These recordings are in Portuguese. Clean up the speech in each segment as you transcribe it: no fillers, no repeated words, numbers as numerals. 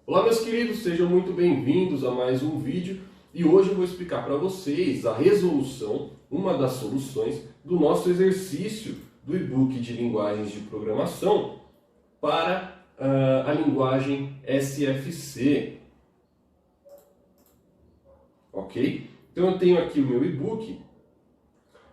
Olá meus queridos, sejam muito bem-vindos a mais um vídeo e hoje eu vou explicar para vocês a resolução, uma das soluções do nosso exercício do e-book de linguagens de programação para a linguagem SFC. Ok? Então eu tenho aqui o meu e-book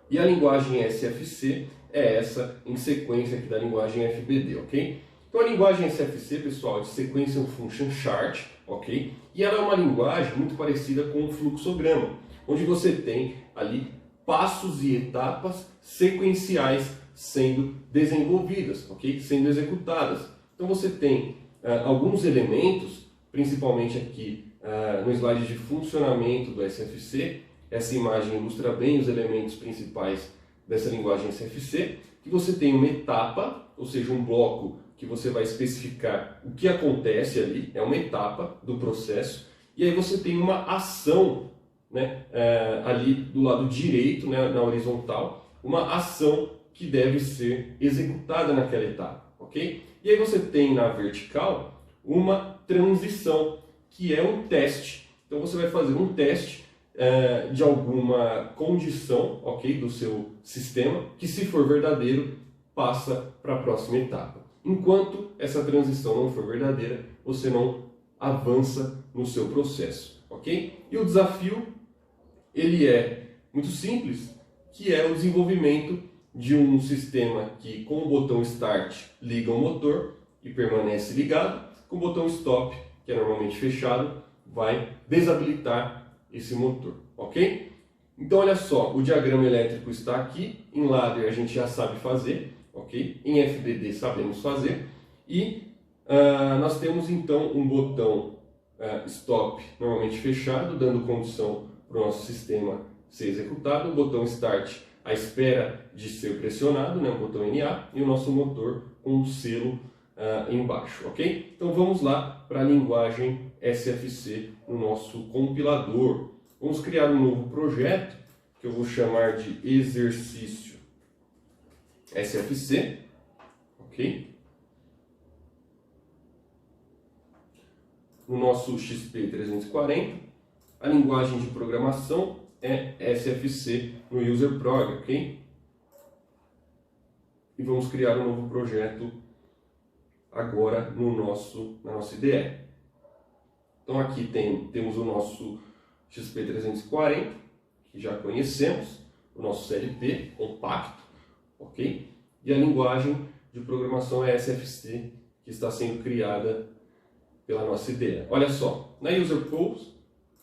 e a linguagem SFC é essa em sequência aqui da linguagem FBD, ok? Então a linguagem SFC, pessoal, é de Sequential Function Chart, ok? E ela é uma linguagem muito parecida com o fluxograma, onde você tem ali passos e etapas sequenciais sendo desenvolvidas, ok? Sendo executadas. Então você tem alguns elementos, principalmente aqui no slide de funcionamento do SFC. Essa imagem ilustra bem os elementos principais dessa linguagem SFC, que você tem uma etapa, ou seja, um bloco que você vai especificar o que acontece ali, é uma etapa do processo, e aí você tem uma ação, né, ali do lado direito, né, na horizontal, uma ação que deve ser executada naquela etapa, ok? E aí você tem na vertical uma transição, que é um teste. Então você vai fazer um teste de alguma condição, ok, do seu sistema, que se for verdadeiro, passa para a próxima etapa. Enquanto essa transição não for verdadeira, você não avança no seu processo, ok? E o desafio, ele é muito simples, que é o desenvolvimento de um sistema que com o botão Start liga o motor e permanece ligado, com o botão Stop, que é normalmente fechado, vai desabilitar esse motor, ok? Então olha só, o diagrama elétrico está aqui, em ladder a gente já sabe fazer, ok? Em FBD sabemos fazer, e nós temos então um botão Stop normalmente fechado, dando condição para o nosso sistema ser executado, o botão Start à espera de ser pressionado, né? O botão NA, e o nosso motor com um selo embaixo, ok? Então vamos lá para a linguagem SFC no nosso compilador. Vamos criar um novo projeto, que eu vou chamar de exercício SFC, ok? No nosso XP340, a linguagem de programação é SFC no UserProg, ok? E vamos criar um novo projeto agora na nossa IDE. Então aqui temos o nosso XP340, que já conhecemos, o nosso CLP compacto, ok? E a linguagem de programação é SFC, que está sendo criada pela nossa IDE. Olha só, na UserPose,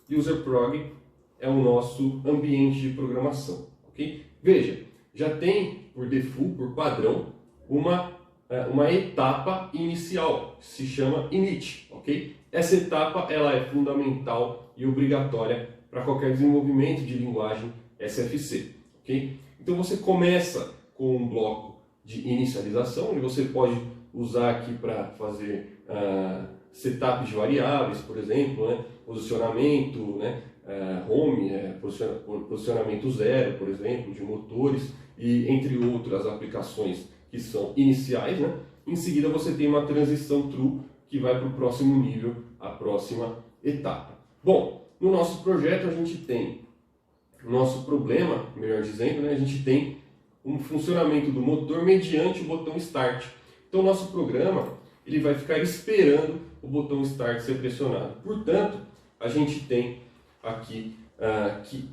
UserProg é o nosso ambiente de programação, ok? Veja, já tem por default, por padrão, uma etapa inicial, que se chama init, ok? Essa etapa ela é fundamental e obrigatória para qualquer desenvolvimento de linguagem SFC, ok? Então você começa com um bloco de inicialização, onde você pode usar aqui para fazer setup de variáveis, por exemplo, né? Posicionamento, né? Home, posicionamento zero, por exemplo, de motores, e entre outras aplicações que são iniciais, né? Em seguida você tem uma transição true que vai para o próximo nível, a próxima etapa. Bom, no nosso projeto a gente tem o nosso problema, melhor dizendo, né? A gente tem um funcionamento do motor mediante o botão Start. Então o nosso programa ele vai ficar esperando o botão Start ser pressionado. Portanto, a gente tem aqui que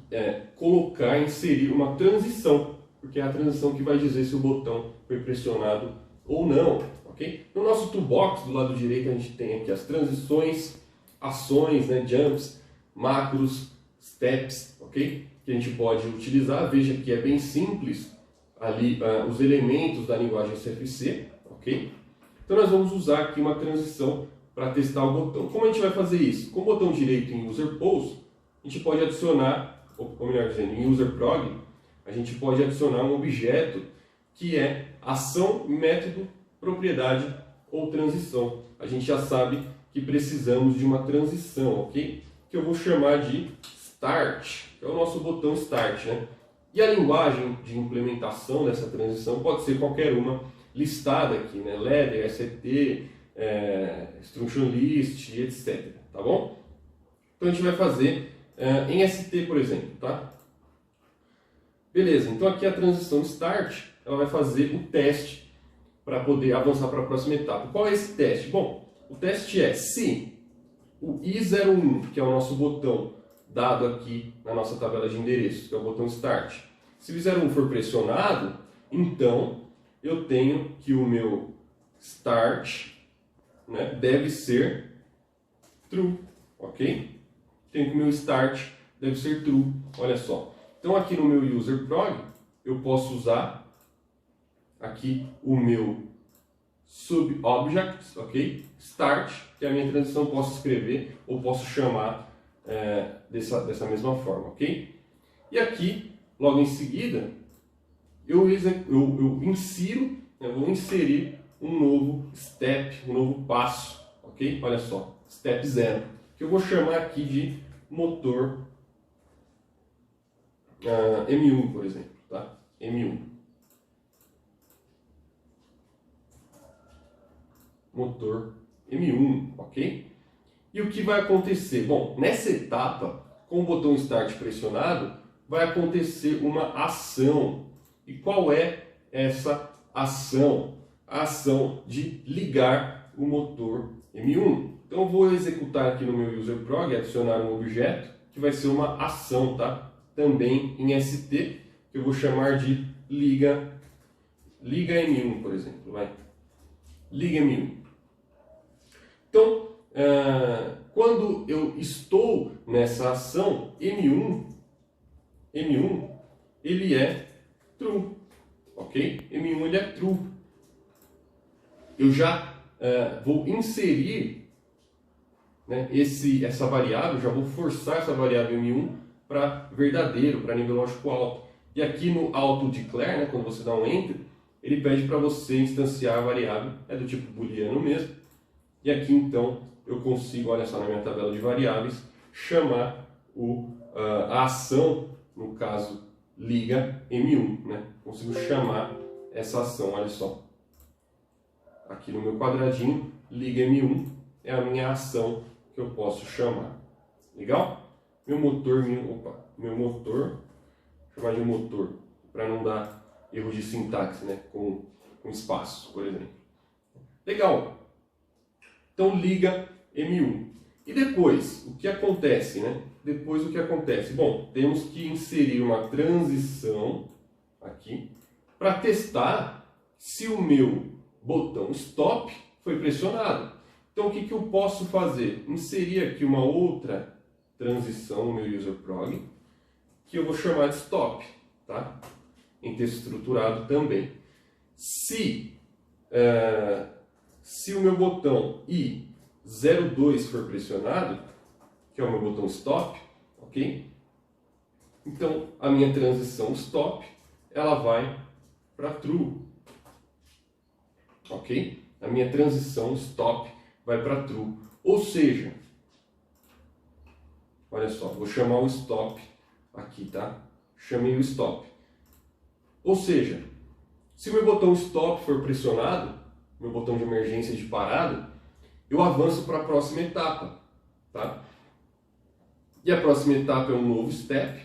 inserir uma transição, porque é a transição que vai dizer se o botão foi pressionado ou não, ok? No nosso toolbox, do lado direito, a gente tem aqui as transições, ações, né, jumps, macros, steps, ok? Que a gente pode utilizar. Veja que é bem simples ali os elementos da linguagem CFC, ok? Então nós vamos usar aqui uma transição para testar o botão. Como a gente vai fazer isso? Com o botão direito em UserPose, a gente pode adicionar, ou melhor dizendo, em UserProg, a gente pode adicionar um objeto que é ação, método, propriedade ou transição. A gente já sabe que precisamos de uma transição, ok? Que eu vou chamar de Start, que é o nosso botão Start, né? E a linguagem de implementação dessa transição pode ser qualquer uma listada aqui, né? Ladder, SET, instruction list, etc. Tá bom? Então a gente vai fazer em ST, por exemplo, tá? Beleza, então aqui a transição start, ela vai fazer o teste para poder avançar para a próxima etapa. Qual é esse teste? Bom, o teste é se o I01, que é o nosso botão dado aqui na nossa tabela de endereços, que é o botão start, se o I01 for pressionado, então eu tenho que o meu start, né, deve ser true, ok? Tenho que o meu start deve ser true, olha só. Então aqui no meu user prog eu posso usar aqui o meu subobject, ok? Start, que é a minha transição, posso escrever ou posso chamar dessa mesma forma, ok? E aqui, logo em seguida, eu insiro, eu vou inserir um novo step, um novo passo, ok? Olha só, step 0, que eu vou chamar aqui de motor M1, por exemplo, tá? M1. Motor M1, ok? E o que vai acontecer? Bom, nessa etapa, com o botão Start pressionado, vai acontecer uma ação. E qual é essa ação? A ação de ligar o motor M1. Então eu vou executar aqui no meu user prog, adicionar um objeto, que vai ser uma ação, tá? Também em ST, que eu vou chamar de liga M1, por exemplo. Vai. Liga M1. Então, quando eu estou nessa ação, M1 ele é true, ok? M1 ele é true. Eu já vou inserir, né, essa variável, já vou forçar essa variável M1 para verdadeiro, para nível lógico alto. E aqui no auto-declare, né, quando você dá um enter, ele pede para você instanciar a variável, é do tipo booleano mesmo. E aqui então eu consigo, olha só, na minha tabela de variáveis, chamar a ação, no caso liga M1, né? Consigo chamar essa ação, olha só. Aqui no meu quadradinho, liga M1 é a minha ação que eu posso chamar. Legal? Meu motor, vou chamar de motor, para não dar erro de sintaxe, né? Com espaço, por exemplo. Legal! Então liga M1. E depois, o que acontece, né? Depois o que acontece? Bom, temos que inserir uma transição aqui para testar se o meu botão stop foi pressionado. Então o que eu posso fazer? Inserir aqui uma outra transição no meu user prog, que eu vou chamar de stop, tá? Em texto estruturado também. Se o meu botão I02 for pressionado, que é o meu botão stop, ok? Então a minha transição stop, ela vai para true, ok? A minha transição stop vai para true, ou seja, olha só, vou chamar o stop aqui, tá? Chamei o stop. Ou seja, se o meu botão stop for pressionado, meu botão de emergência de parada, eu avanço para a próxima etapa, tá? E a próxima etapa é um novo step,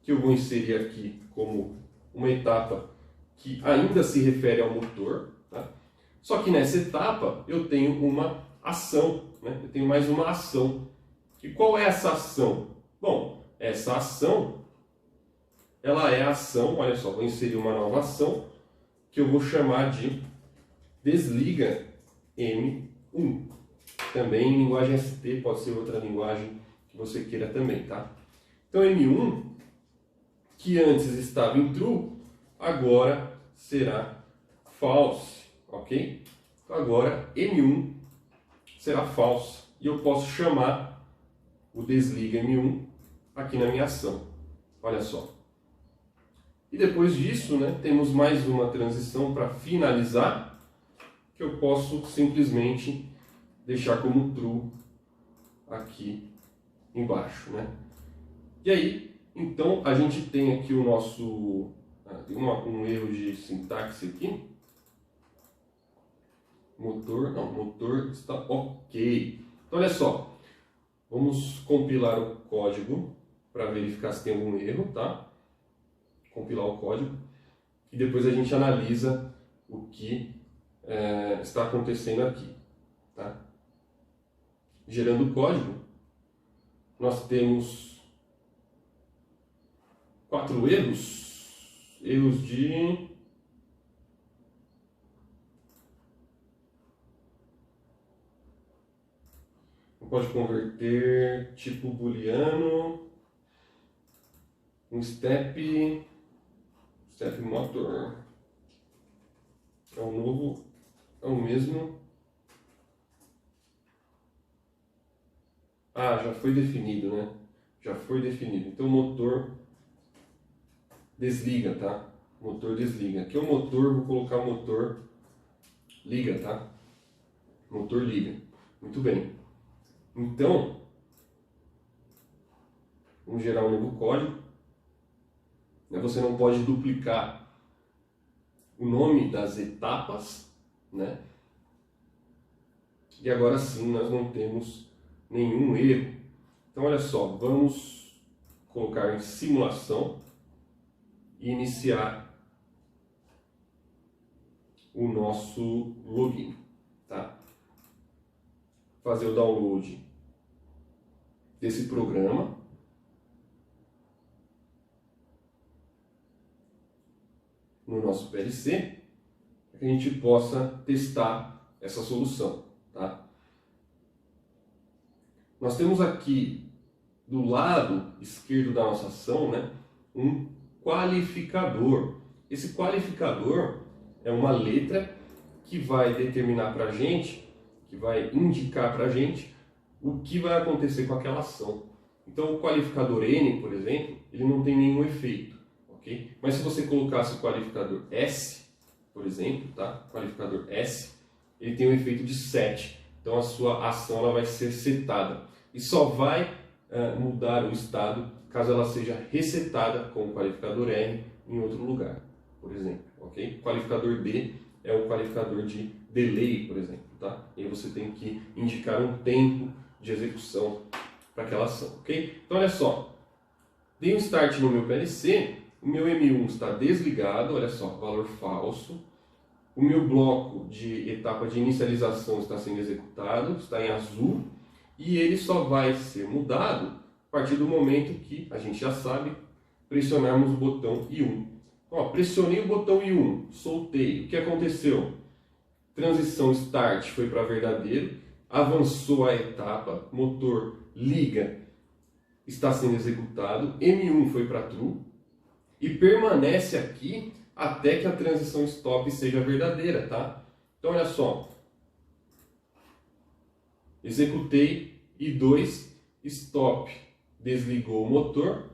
que eu vou inserir aqui como uma etapa que ainda se refere ao motor, tá? Só que nessa etapa eu tenho uma ação, né? Eu tenho mais uma ação. E qual é essa ação? Bom, essa ação, ela é a ação, olha só, vou inserir uma nova ação, que eu vou chamar de desliga M1. Também em linguagem ST, pode ser outra linguagem que você queira também, tá? Então M1, que antes estava em true, agora será false, ok? Então agora M1 será false e eu posso chamar o desliga M1 aqui na minha ação. Olha só. E depois disso, né, temos mais uma transição para finalizar, que eu posso simplesmente deixar como true aqui embaixo, né? E aí, então, a gente tem aqui o nosso... tem um erro de sintaxe aqui. motor está ok. Então olha só, vamos compilar o código para verificar se tem algum erro, tá? Compilar o código e depois a gente analisa o que está acontecendo aqui, tá? Gerando o código, nós temos 4 erros de pode converter tipo booleano, um step motor. É o novo, é o mesmo. Ah, já foi definido, né? Já foi definido. Então o motor desliga, tá? Motor desliga. Aqui é o motor, vou colocar o motor liga, tá? Motor liga. Muito bem. Então, vamos gerar um novo código. Você não pode duplicar o nome das etapas, né? E agora sim nós não temos nenhum erro. Então olha só, vamos colocar em simulação e iniciar o nosso login, tá? Fazer o download desse programa. No nosso PLC, para que a gente possa testar essa solução, tá? Nós temos aqui do lado esquerdo da nossa ação, né, um qualificador. Esse qualificador é uma letra que vai determinar para a gente, que vai indicar para a gente o que vai acontecer com aquela ação. Então o qualificador N, por exemplo, ele não tem nenhum efeito. Okay? Mas se você colocasse o qualificador S, por exemplo, tá? Qualificador S, ele tem um efeito de set. Então a sua ação ela vai ser setada. E só vai mudar o estado caso ela seja resetada com o qualificador R em outro lugar, por exemplo. Okay? O qualificador D é o qualificador de delay, por exemplo. Tá? E aí você tem que indicar um tempo de execução para aquela ação. Okay? Então olha só, dei um start no meu PLC. O meu M1 está desligado, olha só, valor falso. O meu bloco de etapa de inicialização está sendo executado, está em azul. E ele só vai ser mudado a partir do momento que, a gente já sabe, pressionarmos o botão I1. Ó, pressionei o botão I1, soltei. O que aconteceu? Transição Start foi para verdadeiro, avançou a etapa, motor liga, está sendo executado, M1 foi para True. E permanece aqui até que a transição stop seja verdadeira, tá? Então olha só, executei I2, stop, desligou o motor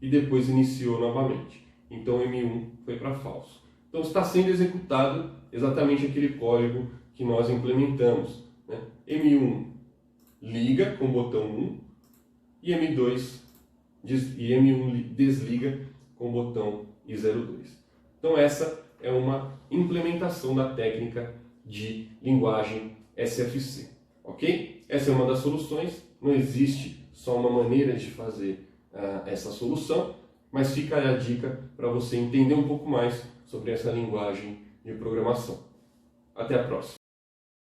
e depois iniciou novamente. Então M1 foi para falso. Então está sendo executado exatamente aquele código que nós implementamos, né? M1 liga com o botão 1 e M1 desliga com o botão I02. Então essa é uma implementação da técnica de linguagem SFC, ok? Essa é uma das soluções, não existe só uma maneira de fazer essa solução, mas fica a dica para você entender um pouco mais sobre essa linguagem de programação. Até a próxima!